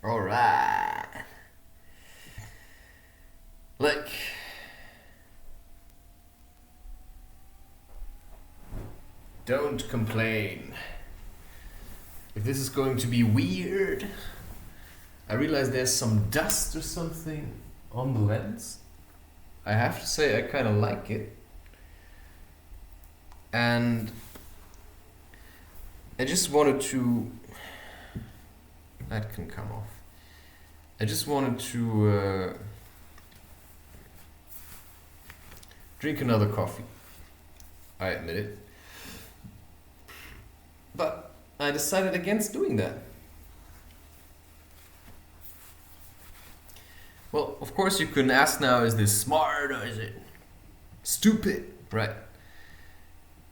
Alright. Look. Don't complain. If this is going to be weird, I realize there's some dust or something on the lens. I have to say I kind of like it. And I just wanted to... That can come off. I just wanted to drink another coffee. I admit it. But I decided against doing that. Well, of course you can ask now, is this smart or is it stupid, right?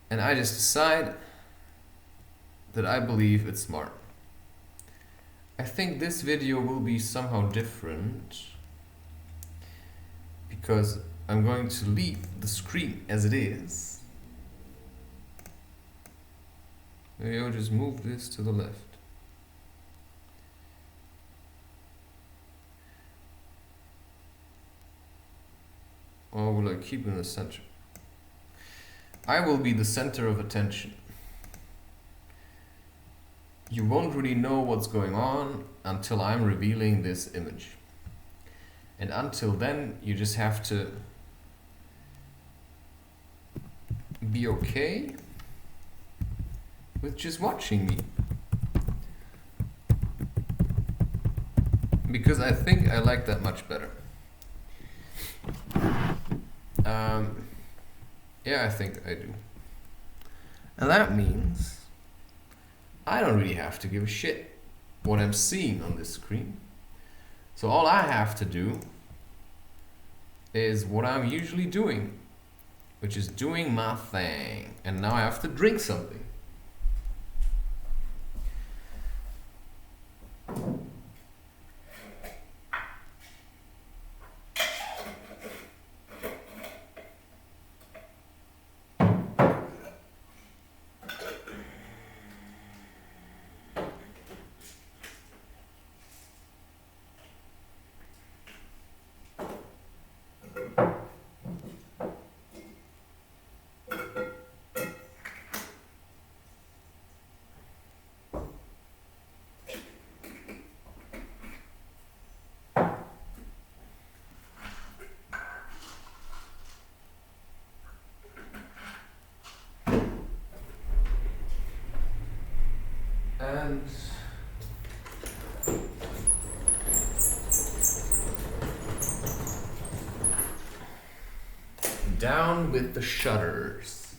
And I just decide that I believe it's smart. I think this video will be somehow different because I'm going to leave the screen as it is. Maybe I'll just move this to the left. Or will I keep it in the center? I will be the center of attention. You won't really know what's going on until I'm revealing this image. And until then, you just have to be okay with just watching me. Because I think I like that much better. Yeah, I think I do. And that means I don't really have to give a shit what I'm seeing on this screen. So all I have to do is what I'm usually doing, which is doing my thing. And now I have to drink something. And down with the shutters,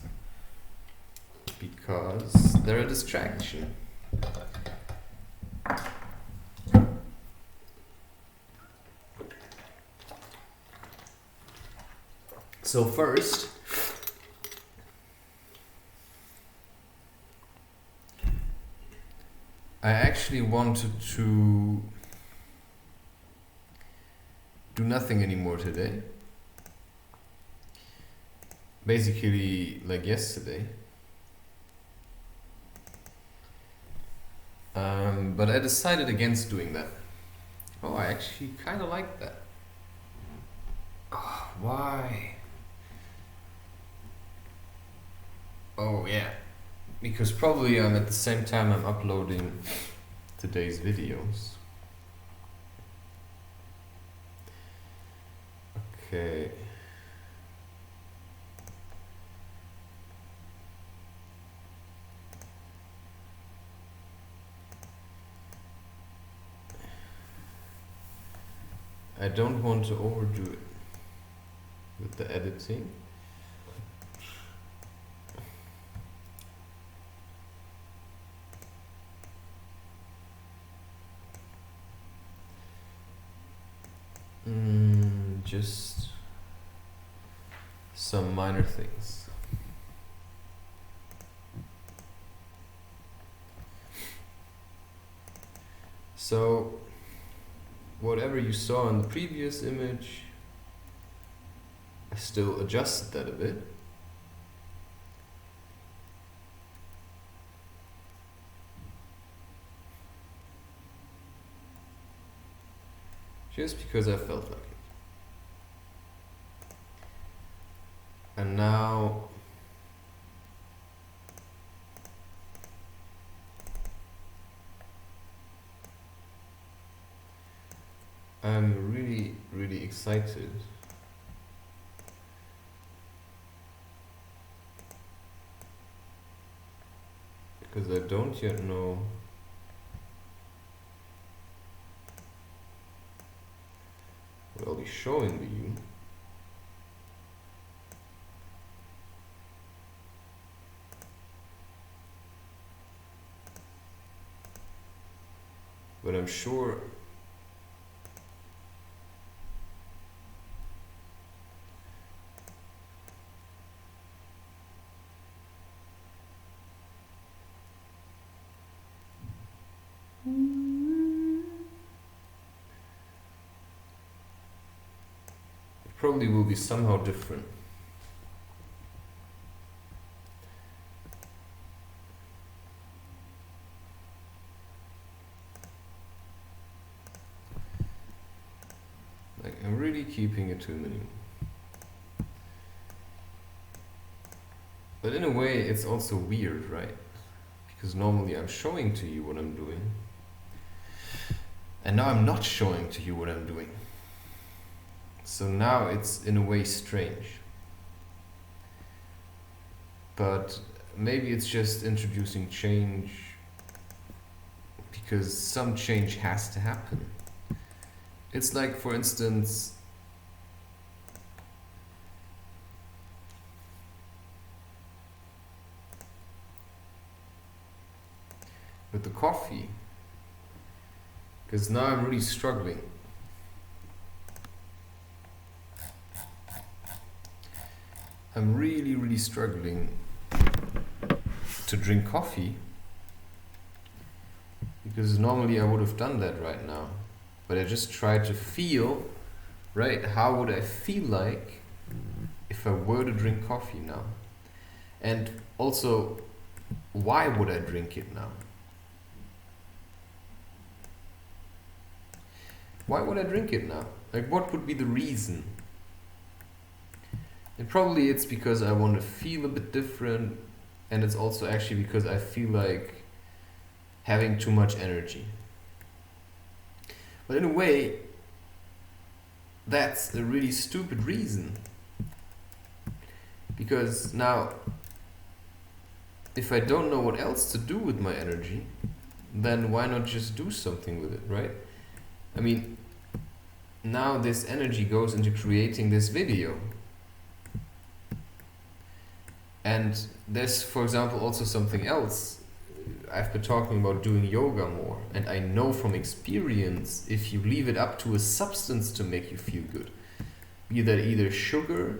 because they're a distraction. So first, I actually wanted to do nothing anymore today. Basically, like yesterday. But I decided against doing that. Oh, I actually kind of like that. Oh, why? Oh, yeah. Because probably at the same time I'm uploading today's videos. Okay. I don't want to overdo it with the editing. Just some minor things. So, whatever you saw in the previous image, I still adjusted that a bit. just because I felt like it. And now I'm really, really excited because I don't yet know what I'll be showing to you. But I'm sure it probably will be somehow different. Like, I'm really keeping it to a minimum. But in a way, it's also weird, right? Because normally I'm showing to you what I'm doing. And now I'm not showing to you what I'm doing. So now it's in a way strange. But maybe it's just introducing change because some change has to happen. It's like, for instance, with the coffee, because now I'm really struggling. I'm really, really struggling to drink coffee because normally I would have done that right now. But I just try to feel, right, how would I feel like if I were to drink coffee now? And also, why would I drink it now? Why would I drink it now? Like, what would be the reason? And probably it's because I want to feel a bit different, and it's also actually because I feel like having too much energy. But in a way, that's a really stupid reason. Because now, if I don't know what else to do with my energy, then why not just do something with it, right? I mean, now this energy goes into creating this video. And there's, for example, also something else. I've been talking about doing yoga more, and I know from experience, if you leave it up to a substance to make you feel good, be that either sugar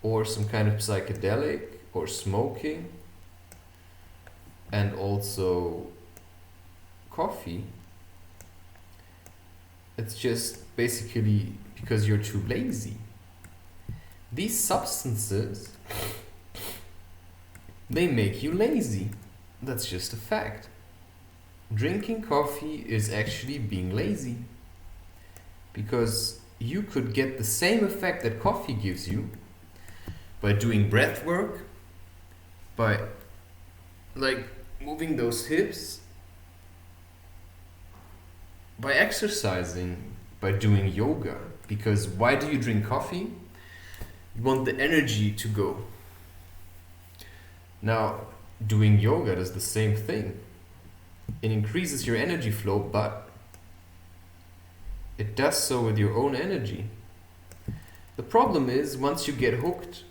or some kind of psychedelic or smoking, and also coffee, it's just basically because you're too lazy. These substances, they make you lazy. That's just a fact. Drinking coffee is actually being lazy. Because you could get the same effect that coffee gives you by doing breath work, by like moving those hips, by exercising, by doing yoga. Because why do you drink coffee? You want the energy to go. Now, doing yoga does the same thing. It increases your energy flow, but it does so with your own energy. The problem is, once you get hooked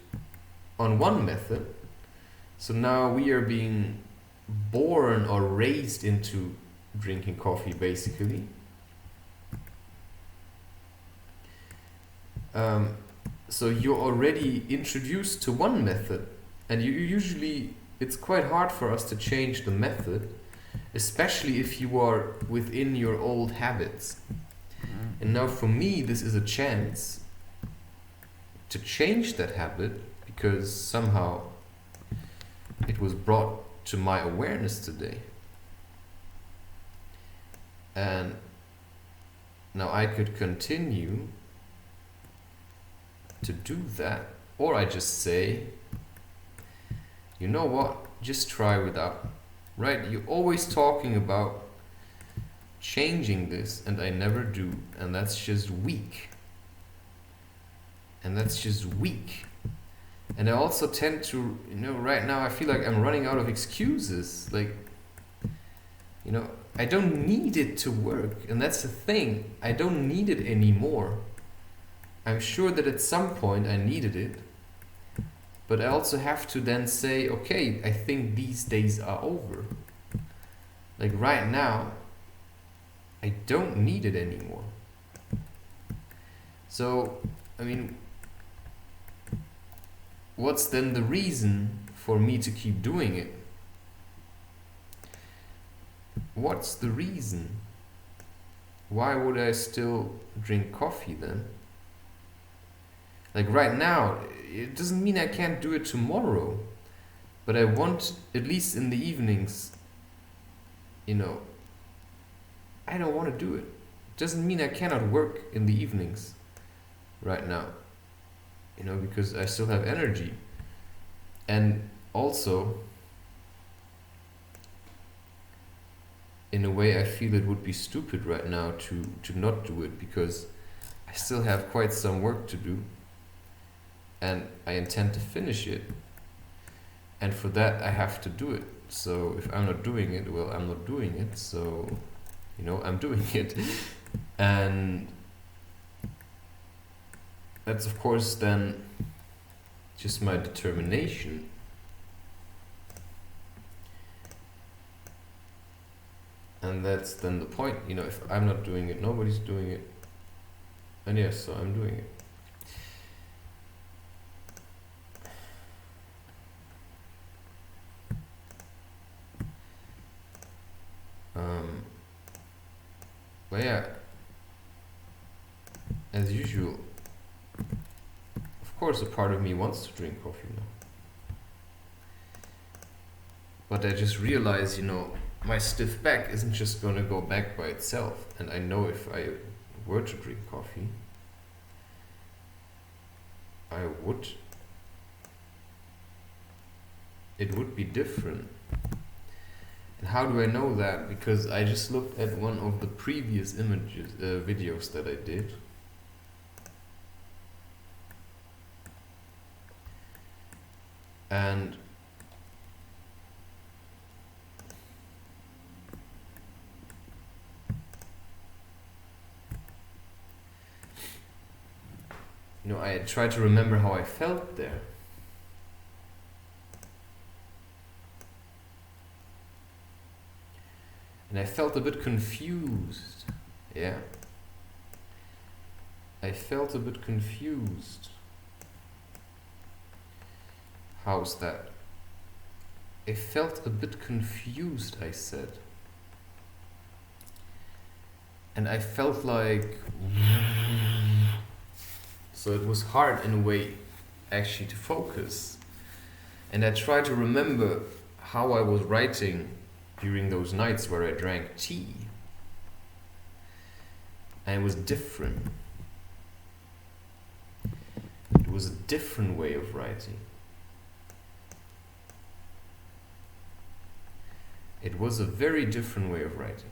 on one method, so now we are being born or raised into drinking coffee, basically. So you're already introduced to one method, and it's quite hard for us to change the method, especially if you are within your old habits. And now for me, this is a chance to change that habit, because somehow it was brought to my awareness today. And Now I could continue to do that, or I just say, you know what, just try without, right? You're always talking about changing this, and I never do, and that's just weak. And that's just weak. And I also tend to, right now I feel like I'm running out of excuses. Like, I don't need it to work, and that's the thing. I don't need it anymore. I'm sure that at some point I needed it, but I also have to then say, okay, I think these days are over. Like right now, I don't need it anymore. So, what's then the reason for me to keep doing it? What's the reason? Why would I still drink coffee then? Like right now, it doesn't mean I can't do it tomorrow, but I want, at least in the evenings, I don't want to do it. Doesn't mean I cannot work in the evenings right now, because I still have energy. And also, in a way, I feel it would be stupid right now to not do it, because I still have quite some work to do, and I intend to finish it, and for that I have to do it. So if I'm not doing it, well, I'm not doing it, so I'm doing it. And that's of course then just my determination. And that's then the point, if I'm not doing it, nobody's doing it. And yes, so I'm doing it. But yeah, as usual, of course a part of me wants to drink coffee now. But I just realized, my stiff back isn't just going to go back by itself. And I know if I were to drink coffee, it would be different. And how do I know that? Because I just looked at one of the previous videos that I did. And I tried to remember how I felt there. And I felt a bit confused. Yeah. I felt a bit confused. How's that? I felt a bit confused, I said. And I felt like... So it was hard in a way actually to focus. And I tried to remember how I was writing during those nights where I drank tea. And it was different. It was a different way of writing. It was a very different way of writing.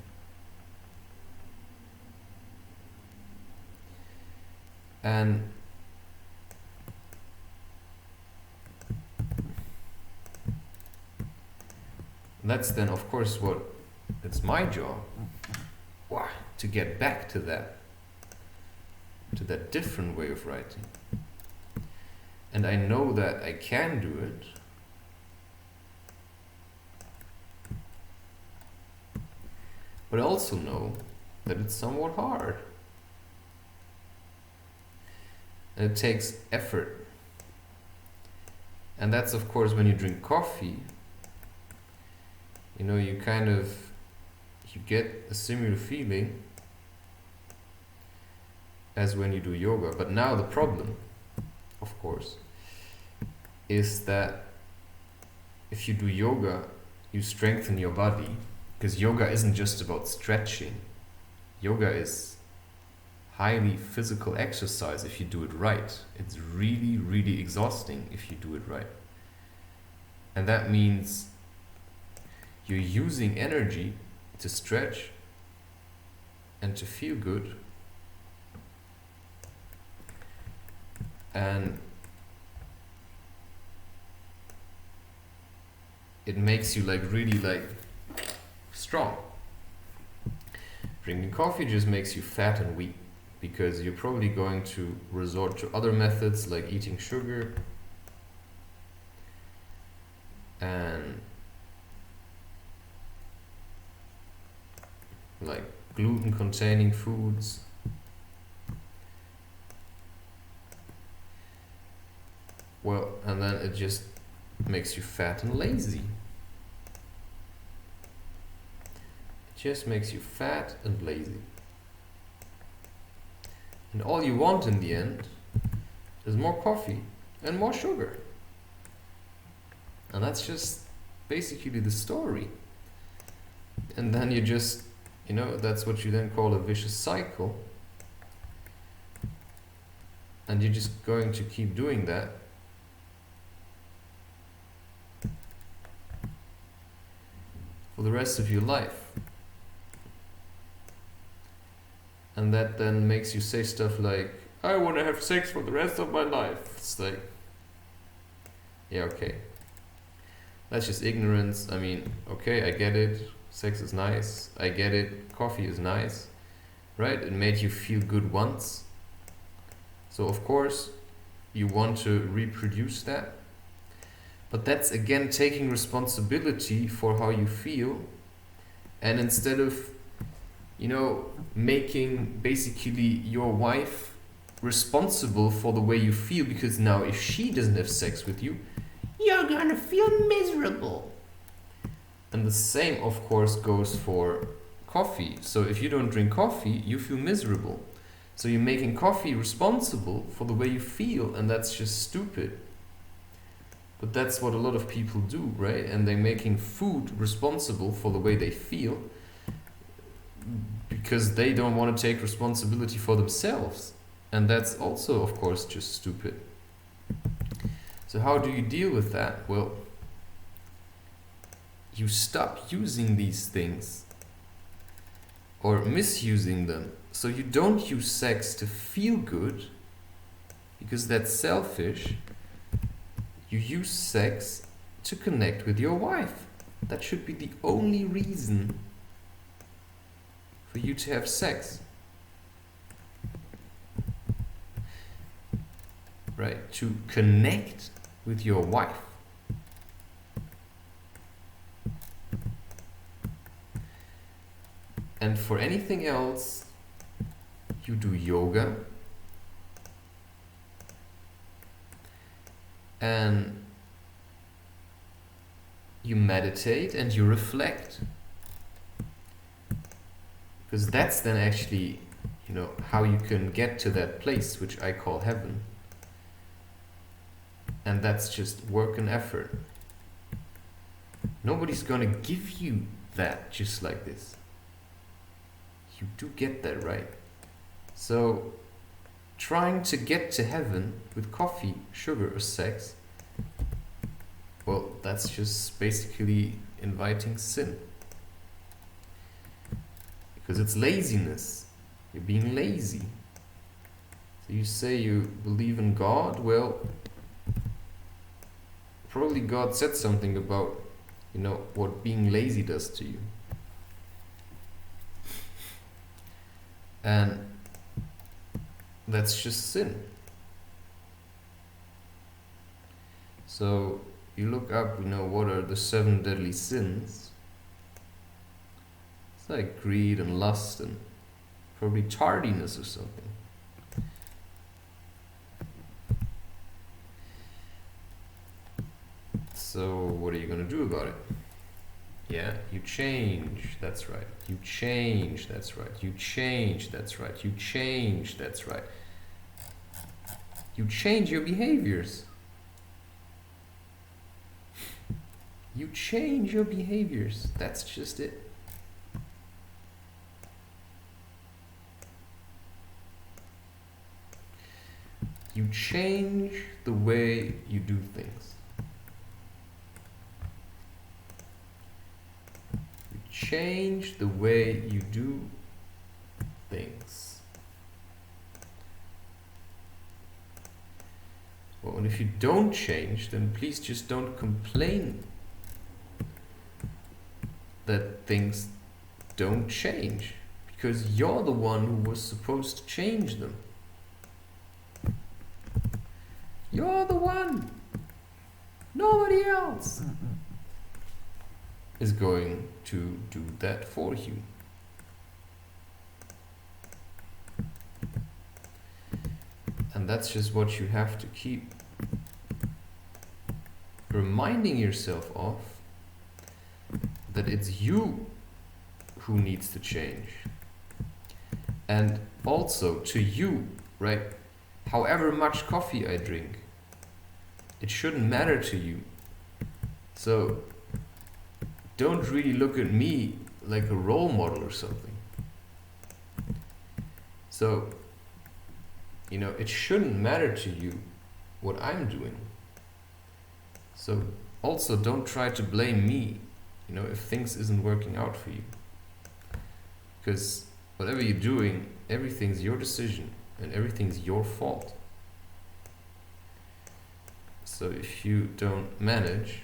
And that's then, of course, it's my job to get back to that different way of writing. And I know that I can do it. But I also know that it's somewhat hard. And it takes effort. And that's, of course, when you drink coffee, you get a similar feeling as when you do yoga. But now the problem, of course, is that if you do yoga, you strengthen your body. Because yoga isn't just about stretching. Yoga is highly physical exercise if you do it right. It's really, really exhausting if you do it right. And that means you're using energy to stretch and to feel good. And it makes you like really like strong. Drinking coffee just makes you fat and weak, because you're probably going to resort to other methods like eating sugar and like gluten containing foods. Well, and then it just makes you fat and lazy. It just makes you fat and lazy. And all you want in the end is more coffee and more sugar. And that's just basically the story. And then you just, you know, that's what you then call a vicious cycle. And you're just going to keep doing that for the rest of your life. And that then makes you say stuff like, I want to have sex for the rest of my life. It's like, yeah, okay. That's just ignorance. I mean, okay, I get it. Sex is nice. I get it. Coffee is nice. Right? It made you feel good once. So of course, you want to reproduce that. But that's again taking responsibility for how you feel. And instead of, you know, making basically your wife responsible for the way you feel, because now if she doesn't have sex with you, you're gonna feel miserable. And the same, of course, goes for coffee. So if you don't drink coffee, you feel miserable. So you're making coffee responsible for the way you feel, and that's just stupid. But that's what a lot of people do, right? And they're making food responsible for the way they feel, because they don't want to take responsibility for themselves. And that's also, of course, just stupid. So how do you deal with that? Well, you stop using these things or misusing them. So you don't use sex to feel good, because that's selfish. You use sex to connect with your wife. That should be the only reason for you to have sex. Right? To connect with your wife. And for anything else, you do yoga and you meditate and you reflect. Because that's then actually, you know, how you can get to that place which I call heaven. And that's just work and effort. Nobody's gonna give you that just like this. You do get that, right? So, trying to get to heaven with coffee, sugar, or sex, well, that's just basically inviting sin. Because it's laziness. You're being lazy. So you say you believe in God, well, probably God said something about, you know, what being lazy does to you. And that's just sin. So you look up, you know, what are the 7 deadly sins? It's like greed and lust and probably tardiness or something. So what are you going to do about it? Yeah, you change, that's right. You change, that's right. You change, that's right. You change, that's right. You change your behaviors. You change your behaviors. That's just it. You change the way you do things. You change the way you do things. Well, and if you don't change, then please just don't complain that things don't change, because you're the one who was supposed to change them. You're the one. Nobody else is going to do that for you. And that's just what you have to keep reminding yourself of, that it's you who needs to change. And also to you, right? However much coffee I drink, it shouldn't matter to you. So don't really look at me like a role model or something. So, you know, it shouldn't matter to you what I'm doing. So also don't try to blame me, you know, if things isn't working out for you. Because whatever you're doing, everything's your decision and everything's your fault. So if you don't manage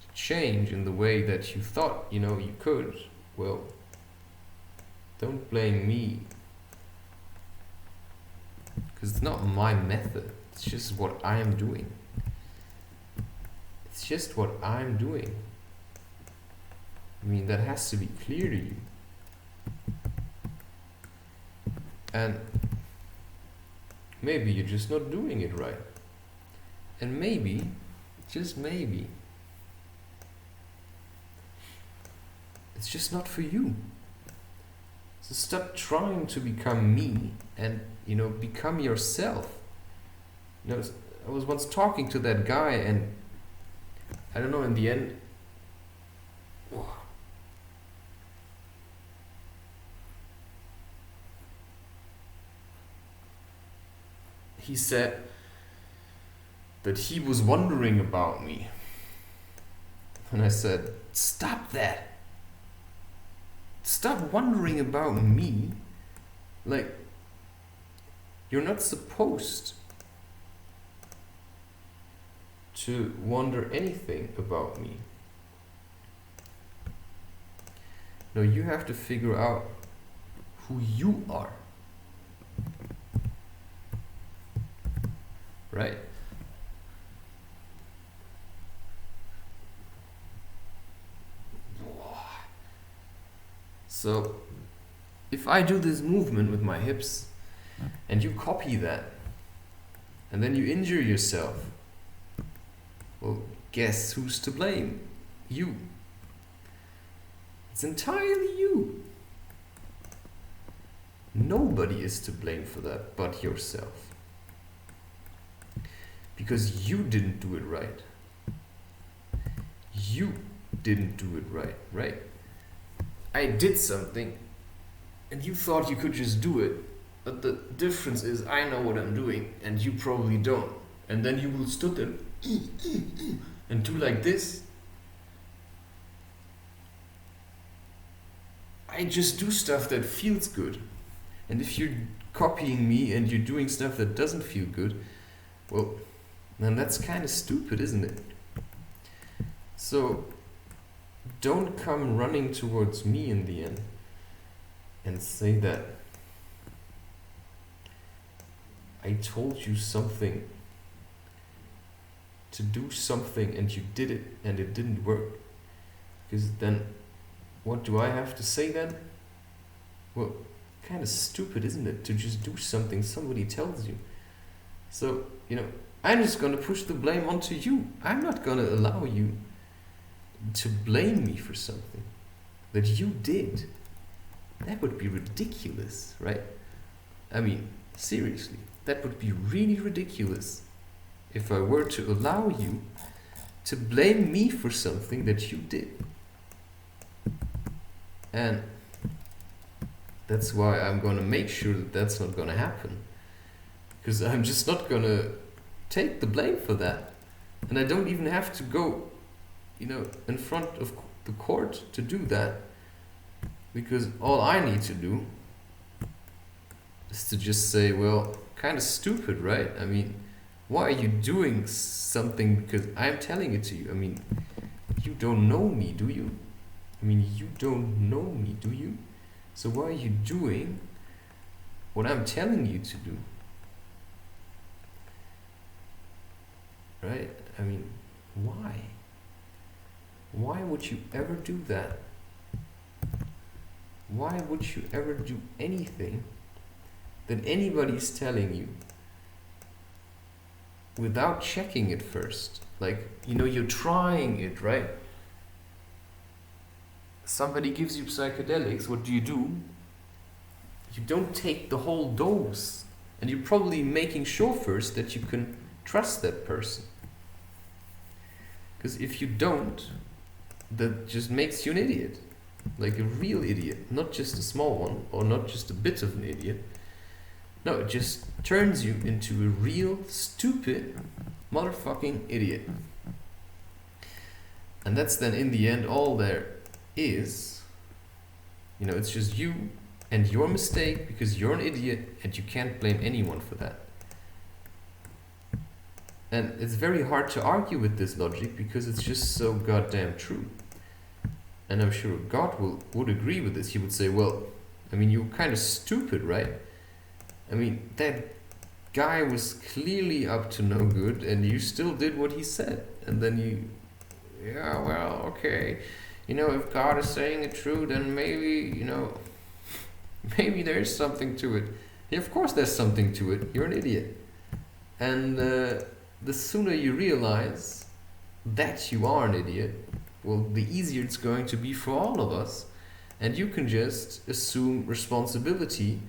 to change in the way that you thought, you know, you could, well, don't blame me. Because it's not my method, it's just what I am doing. It's just what I'm doing. I mean, that has to be clear to you. And maybe you're just not doing it right. And maybe, just maybe, it's just not for you. So stop trying to become me and, you know, become yourself. You know, I was once talking to that guy, and I don't know, in the end, he said that he was wondering about me. And I said, stop that. Stop wondering about me. Like, you're not supposed to wonder anything about me. No, you have to figure out who you are. Right? So, if I do this movement with my hips and you copy that and then you injure yourself, well, guess who's to blame? You. It's entirely you. Nobody is to blame for that but yourself. Because you didn't do it right. You didn't do it right, right? I did something and you thought you could just do it, but the difference is I know what I'm doing and you probably don't. And then you will stood there and do like this. I just do stuff that feels good. And if you're copying me and you're doing stuff that doesn't feel good, well, then that's kind of stupid, isn't it? So don't come running towards me in the end and say that I told you something to do something and you did it and it didn't work. Because then what do I have to say then? Well, kind of stupid, isn't it, to just do something somebody tells you. So, you know, I'm just going to push the blame onto you. I'm not going to allow you to blame me for something that you did. That would be ridiculous, right? I mean, seriously, that would be really ridiculous if I were to allow you to blame me for something that you did. And that's why I'm going to make sure that that's not going to happen. because I'm just not gonna take the blame for that. And I don't even have to go, in front of the court to do that, because all I need to do is to just say, well, kind of stupid, right? I mean, why are you doing something because I'm telling it to you? I mean, you don't know me, do you? I mean, you don't know me, do you? So why are you doing what I'm telling you to do? Right? I mean, why? Why would you ever do that? Why would you ever do anything that anybody's telling you without checking it first? Like, you're trying it, right? Somebody gives you psychedelics, what do? You don't take the whole dose. And you're probably making sure first that you can trust that person. Because if you don't, that just makes you an idiot. Like a real idiot. Not just a small one, or not just a bit of an idiot. No, it just turns you into a real, stupid, motherfucking idiot. And that's then in the end all there is. It's just you and your mistake because you're an idiot and you can't blame anyone for that. And it's very hard to argue with this logic because it's just so goddamn true. And I'm sure God would agree with this. He would say, well, I mean, you're kind of stupid, right? I mean, that guy was clearly up to no good and you still did what he said. And then yeah, well, okay. If God is saying it true, then maybe, maybe there's something to it. Yeah, of course there's something to it. You're an idiot. And the sooner you realize that you are an idiot, well, the easier it's going to be for all of us. And you can just assume responsibility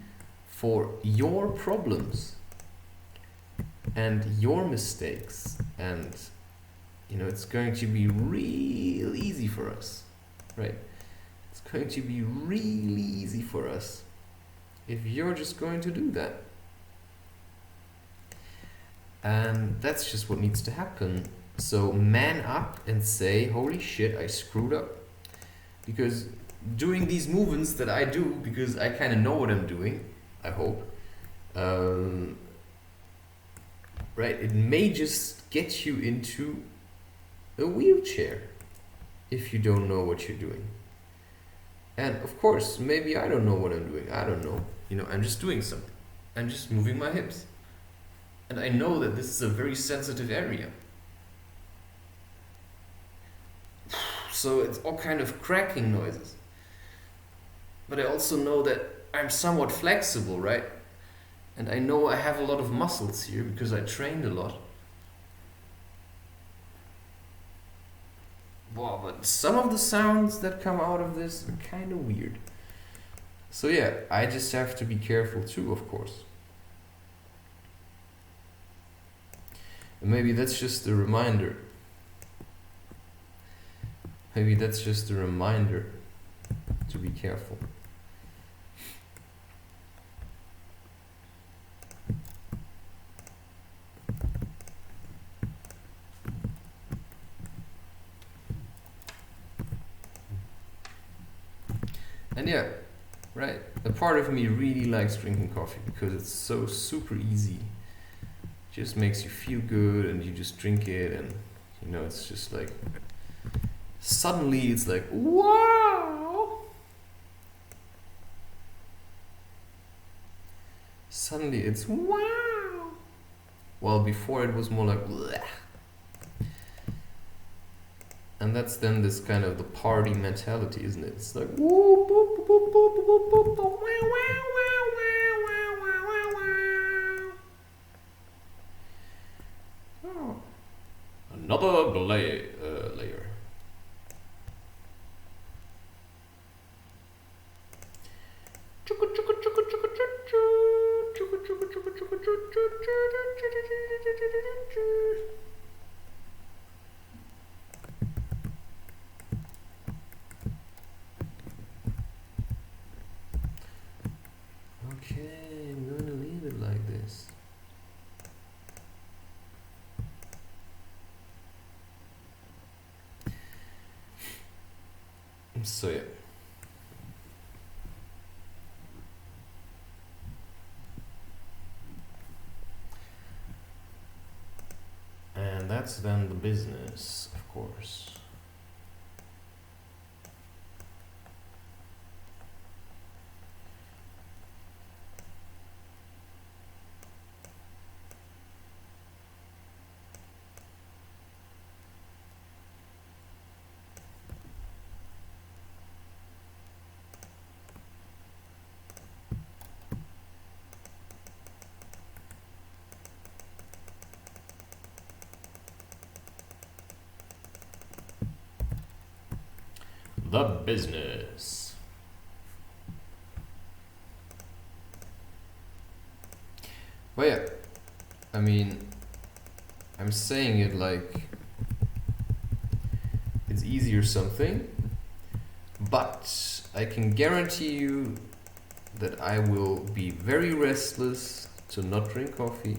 for your problems and your mistakes. And, it's going to be real easy for us, right? It's going to be really easy for us if you're just going to do that. And that's just what needs to happen. So man up and say, holy shit, I screwed up. Because doing these movements that I do, because I kind of know what I'm doing, I hope, right, it may just get you into a wheelchair if you don't know what you're doing. And of course, maybe I don't know what I'm doing. I don't know. I'm just doing something. I'm just moving my hips. And I know that this is a very sensitive area. So it's all kind of cracking noises. But I also know that I'm somewhat flexible, right? And I know I have a lot of muscles here because I trained a lot. Wow, but some of the sounds that come out of this are kind of weird. So yeah, I just have to be careful too, of course. And maybe that's just a reminder. Maybe that's just a reminder to be careful. And yeah, right, a part of me really likes drinking coffee because it's so super easy. Just makes you feel good and you just drink it and it's just like suddenly it's like wow. Suddenly it's wow. Well, before it was more like bleh. And that's then this kind of the party mentality, isn't it? It's like woo, boop, boop, boop, boop, boop, boop, boop, wow, wow, wow, wow, wow, wow, wow. Oh. Another layer. Okay, I'm going to leave it like this. So yeah. And that's then the business, of course. The business. Well, yeah, I mean, I'm saying it like it's easy or something, but I can guarantee you that I will be very restless to not drink coffee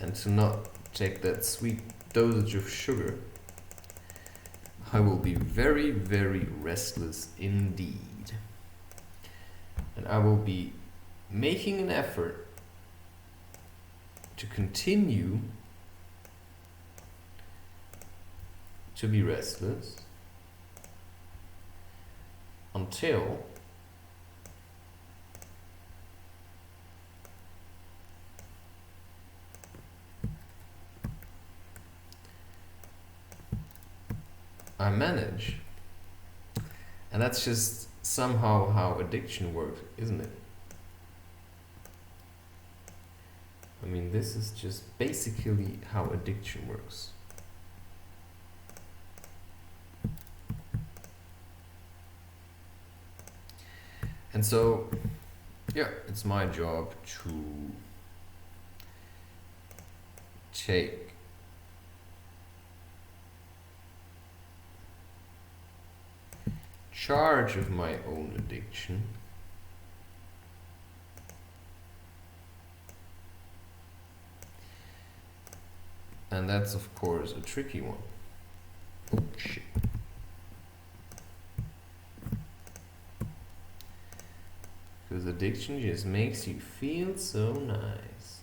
and to not take that sweet dosage of sugar. I will be very, very restless indeed. And I will be making an effort to continue to be restless until I manage. And that's just somehow how addiction works, isn't it? I mean, this is just basically how addiction works. And so, yeah, it's my job to take charge of my own addiction and that's of course a tricky one. Oh shit. Because addiction just makes you feel so nice.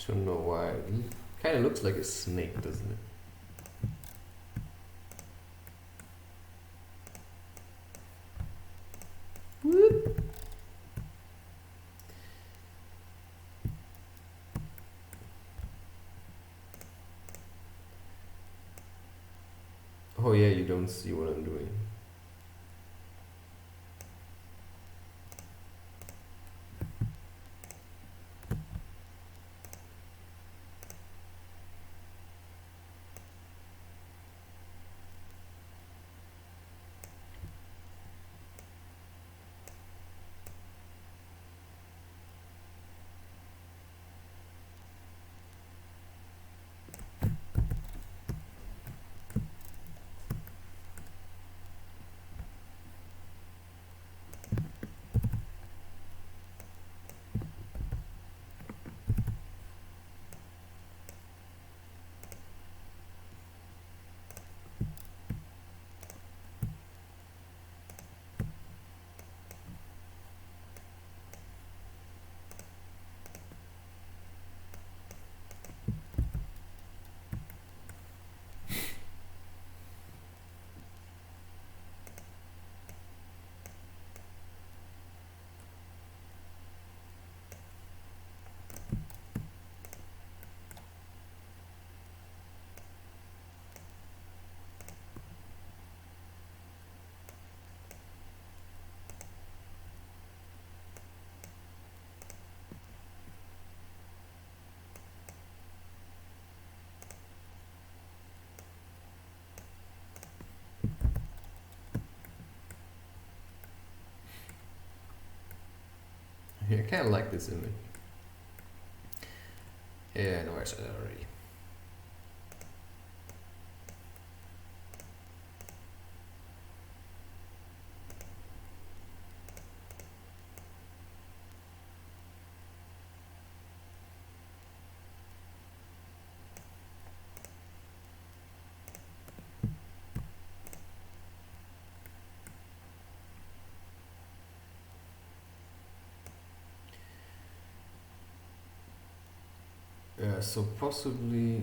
Don't know why. It kind of looks like a snake, doesn't it? Whoop. Oh yeah, you don't see what I'm doing. I kind of like this image. Yeah, no, I said that already. Yeah, so possibly.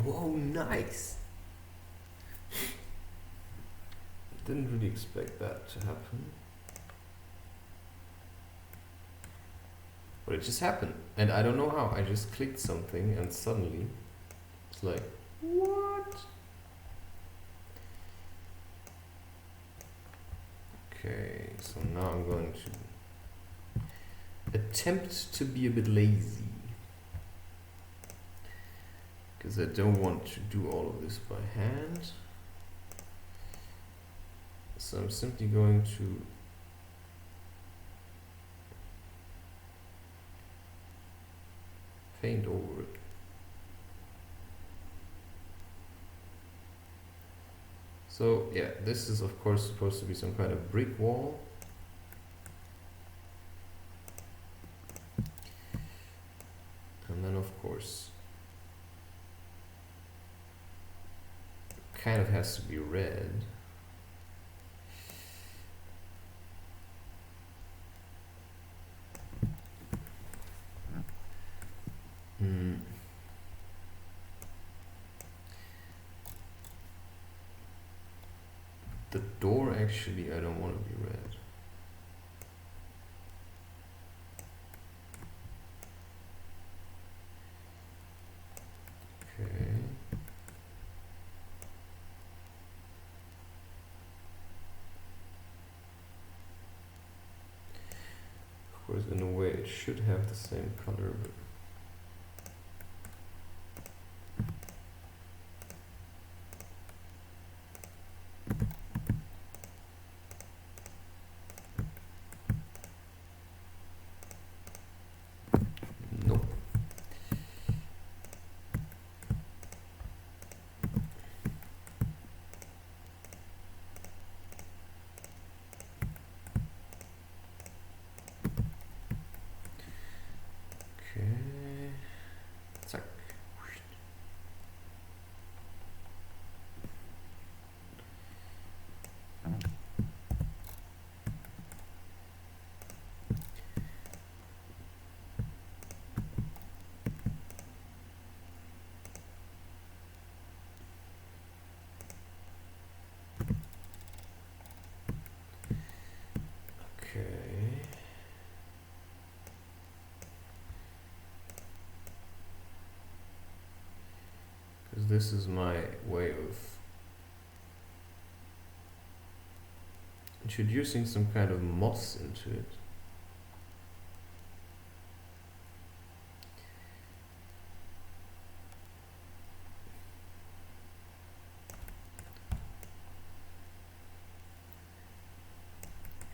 Whoa, nice! Didn't really expect that to happen. But it just happened. And I don't know how. I just clicked something and suddenly it's like, what? Okay, so now I'm going to attempt to be a bit lazy. Because I don't want to do all of this by hand. So I'm simply going to paint over it. So yeah, this is of course supposed to be some kind of brick wall. And then of course, kind of has to be red. The door actually, I don't want to be red. Okay. Of course, in a way, it should have the same color, but nope. Okay. Zack. Okay. Because this is my way of introducing some kind of moss into it.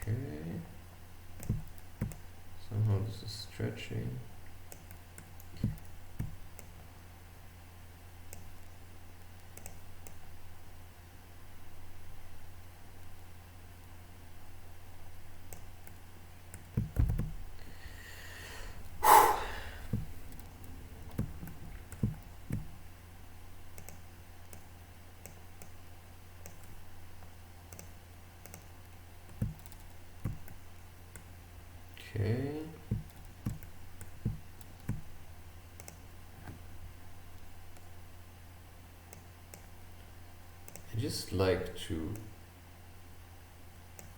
Okay. Somehow this is stretching. Okay. I just like to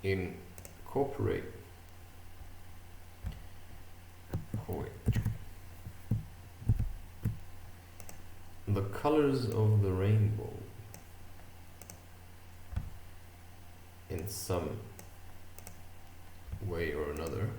incorporate. Oh wait. The colors of the rainbow in some way or another.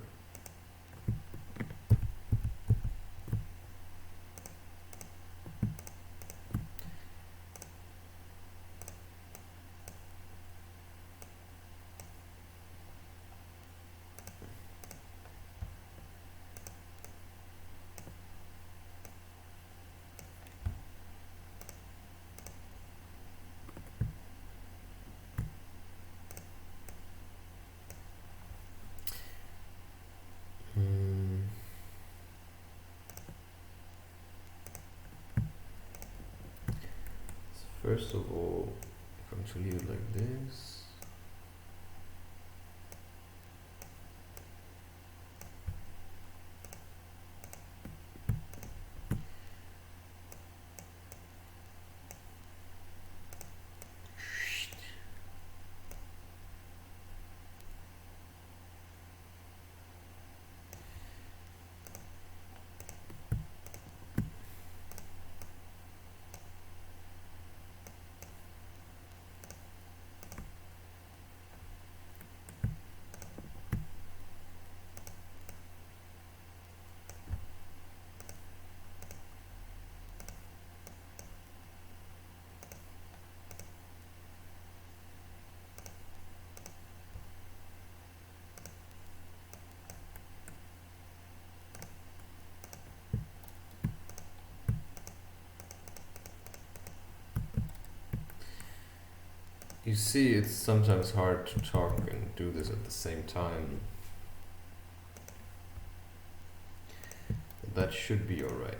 First of all, I'm going to leave it like this. You see, it's sometimes hard to talk and do this at the same time. But that should be alright.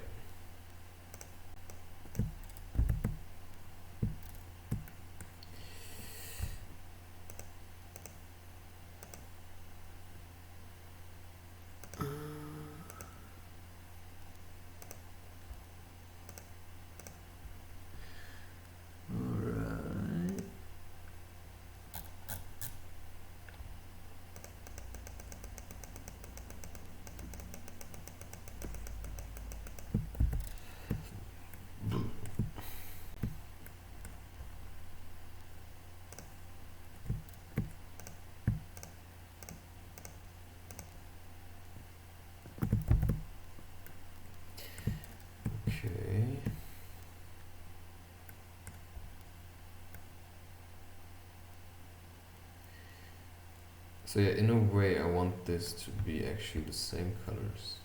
Okay. So yeah, in a way I want this to be actually the same colors.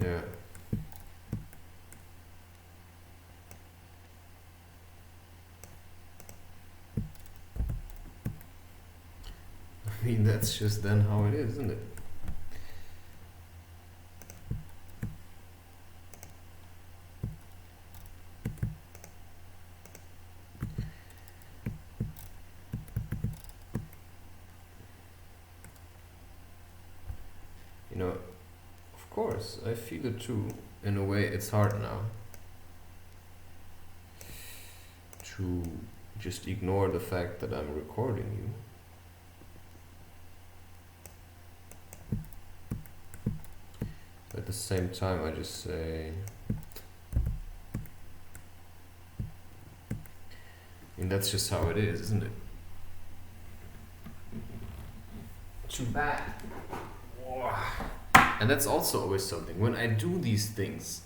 Yeah. I mean, that's just then how it is, isn't it? You know, of course, I feel it too. In a way, it's hard now to just ignore the fact that I'm recording you. At the same time, I just say, I mean, that's just how it is, isn't it? Too bad. And that's also always something. When I do these things,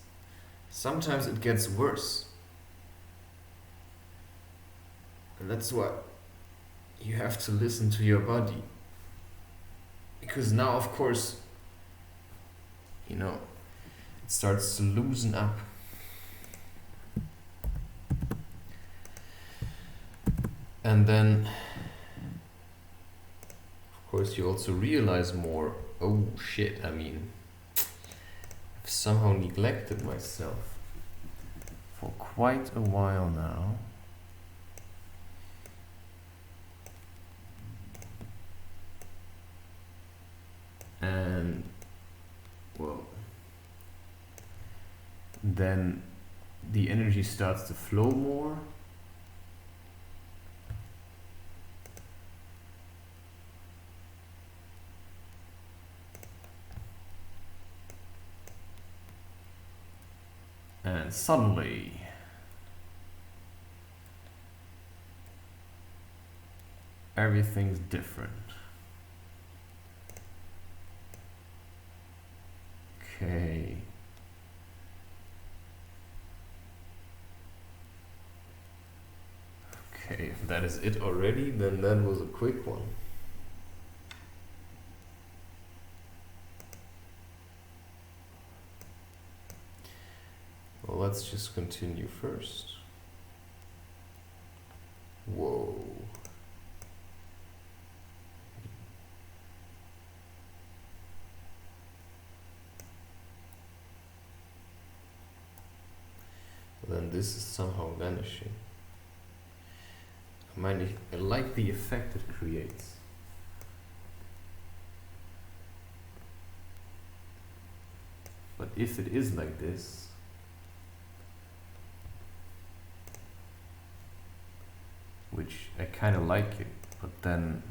sometimes it gets worse. And that's what you have to listen to your body. Because now, of course, you know, it starts to loosen up. And then, of course, you also realize more, oh shit, I mean, I've somehow neglected myself for quite a while now. And, well, then the energy starts to flow more. And suddenly, everything's different. Okay. Okay, if that is it already, then that was a quick one. let's just continue first. Whoa. Then this is somehow vanishing. I like the effect it creates. But if it is like this, which I kind of like it, but then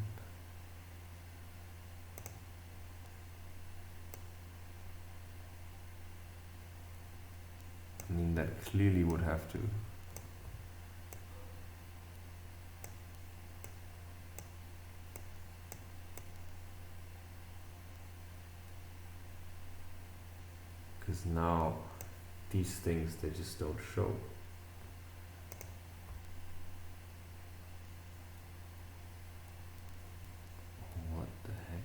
I mean that clearly would have to because now these things, they just don't show. What the heck?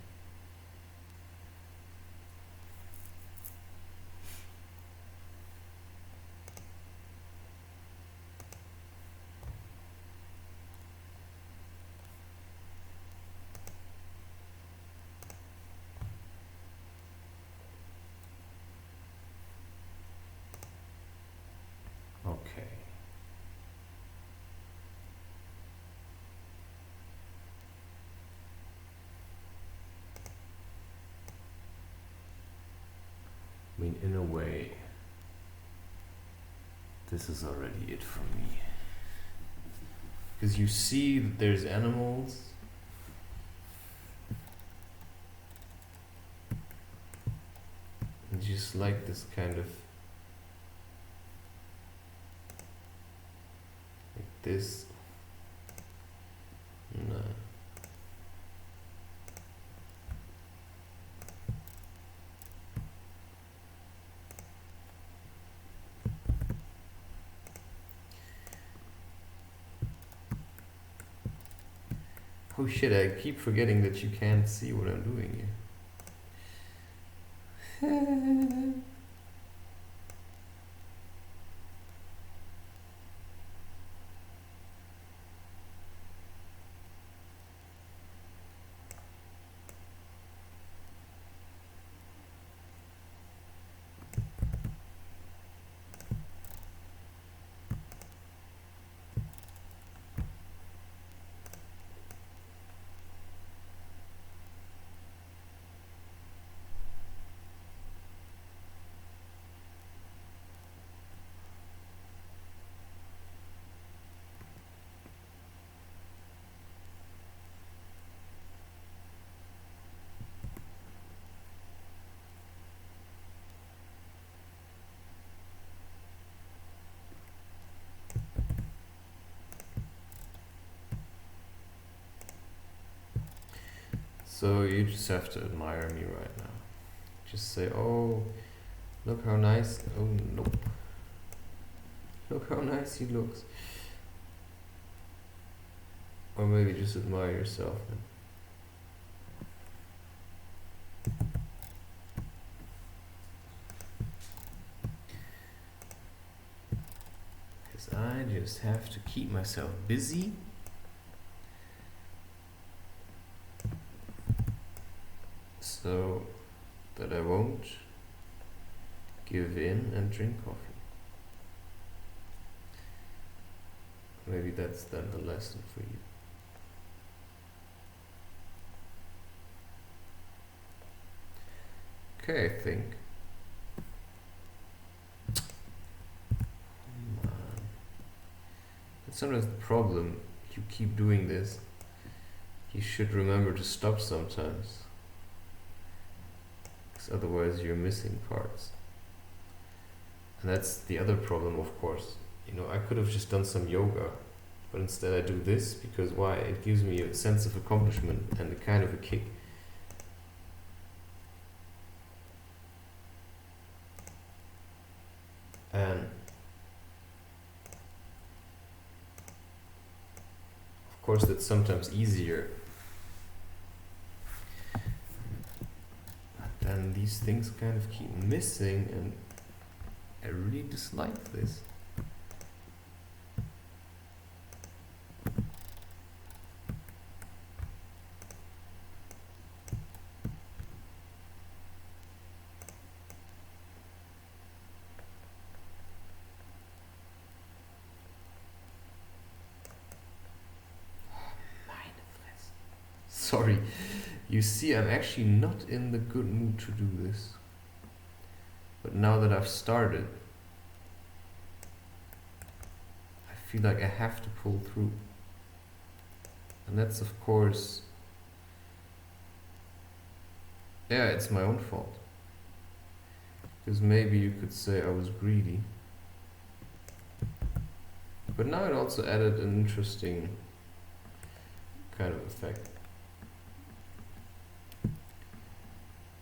Okay. I mean, in a way, this is already it for me. Because you see that there's animals. And just like this kind of this. No. Oh shit, I keep forgetting that you can't see what I'm doing here. So you just have to admire me right now. Just say, oh, look how nice. Oh, nope. Look how nice he looks. Or maybe just admire yourself then. Because I just have to keep myself busy. So that I won't give in and drink coffee. Maybe that's then the lesson for you. Okay, I think. Man. That's sometimes the problem. You keep doing this. You should remember to stop sometimes. Otherwise you're missing parts. And that's the other problem, of course. You know, I could have just done some yoga, but instead I do this because why? It gives me a sense of accomplishment and a kind of a kick. And of course that's sometimes easier. And these things kind of keep missing, and I really dislike this. Sorry, you see, I'm actually not in the good mood to do this. But now that I've started, I feel like I have to pull through. And that's, of course, yeah, it's my own fault. Because maybe you could say I was greedy. But now it also added an interesting kind of effect.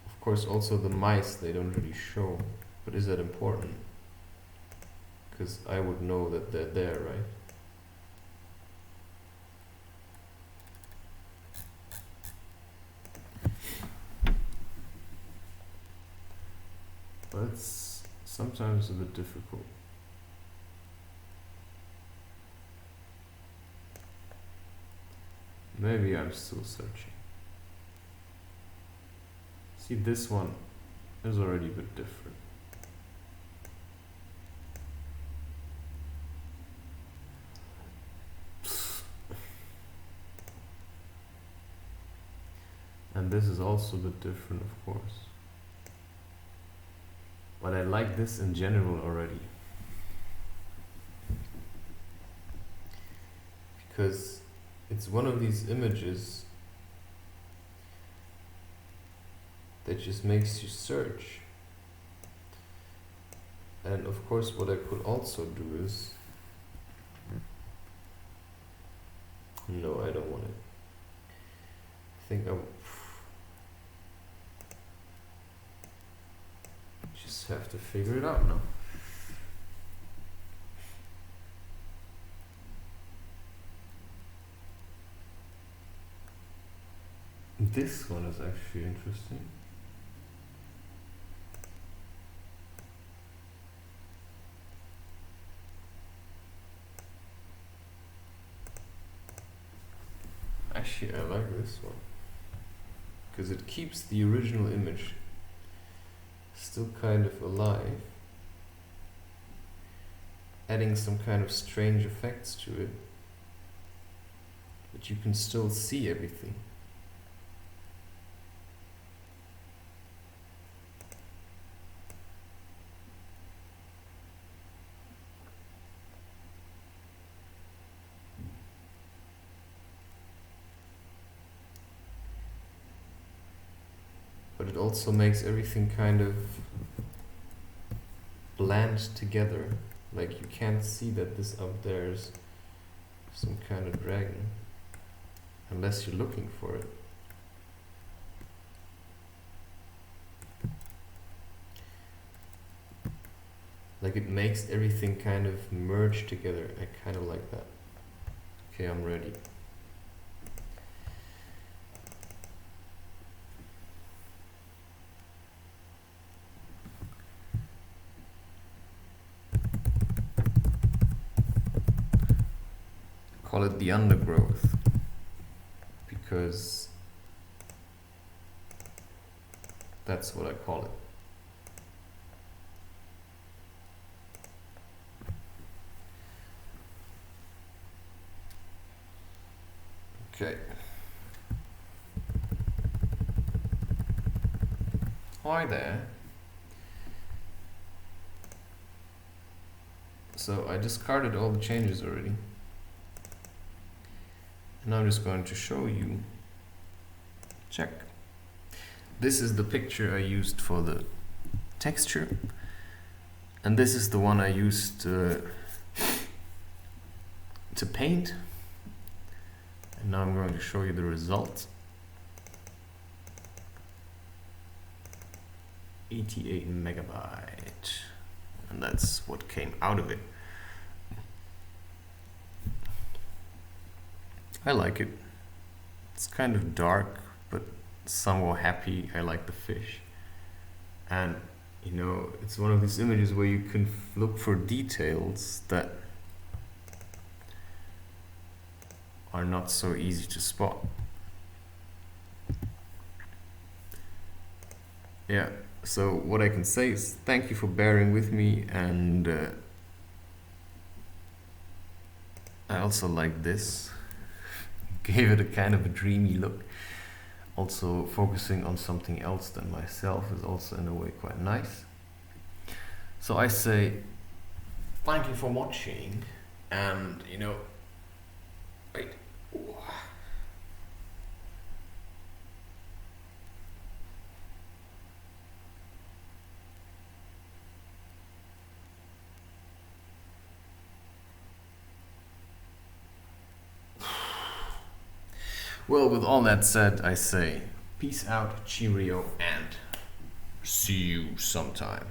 Of course, also the mice, they don't really show. But is that important? Because I would know that they're there, right? But it's sometimes a bit difficult. Maybe I'm still searching. See, this one is already a bit different. And this is also a bit different, of course. But I like this in general already. Because it's one of these images that just makes you search. And of course what I could also do is... No, I don't want it. I think I just have to figure it out now. This one is actually interesting. Actually, I like this one. Because it keeps the original image still kind of alive, adding some kind of strange effects to it, but you can still see everything. But it also makes everything kind of blend together. Like you can't see that this up there is some kind of dragon unless you're looking for it. Like it makes everything kind of merge together. I kind of like that. Okay, I'm ready. Call it the undergrowth, because that's what I call it. Okay. Hi there. So I discarded all the changes already. And I'm just going to show you. Check. This is the picture I used for the texture. And this is the one I used to paint. And now I'm going to show you the result. 88 megabyte. And that's what came out of it. I like it. It's kind of dark, but somewhat happy. I like the fish. And you know, it's one of these images where you can look for details that are not so easy to spot. Yeah, so what I can say is thank you for bearing with me, and I also like this. Gave it a kind of a dreamy look. Also focusing on something else than myself is also in a way quite nice. So I say thank you for watching, and you know, wait. Well, with all that said, I say peace out, cheerio, and see you sometime.